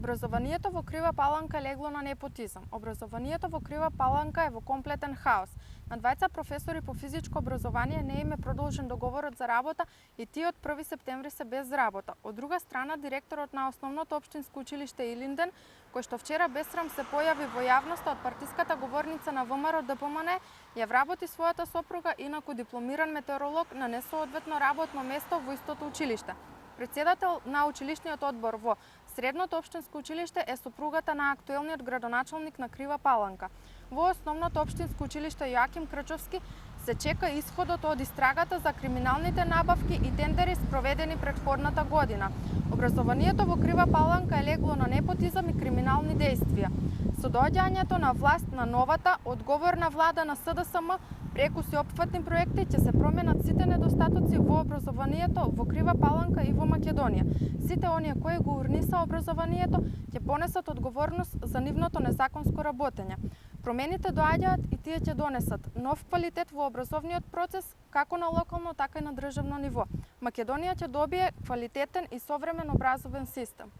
Образованието во Крива Паланка легло на непотизам. Образованието во Крива Паланка е во комплетен хаос. На двајца професори по физичко образование не им е продолжен договорот за работа и тие од 1 септември се без работа. Од друга страна, директорот на Основното општинско училиште Илинден, кој што вчера бесрам се појави во јавноста од партиската говорница на ВМРО ДПМН, ја вработи својата сопруга, инаку дипломиран метеоролог, на несоодветно работно место во истото училиште. Председател на училишниот одбор во Средното општинско училиште е сопругата на актуелниот градоначалник на Крива Паланка. Во Основното општинско училиште Јоаким Крчовски се чека исходот од истрагата за криминалните набавки и тендери спроведени претходната година. Образованието во Крива Паланка е легло на непотизам и криминални дејствија. Со доаѓањето на власт на новата, одговорна влада на СДСМ, преку сеопфатни проекти ќе се променат сите недостатоци во образованието во Крива Паланка и во Македонија. Сите оние кои го урниса образованието ќе понесат одговорност за нивното незаконско работење. Промените доаѓаат и тие ќе донесат нов квалитет во образовниот процес, како на локално, така и на државно ниво. Македонија ќе добие квалитетен и современ образовен систем.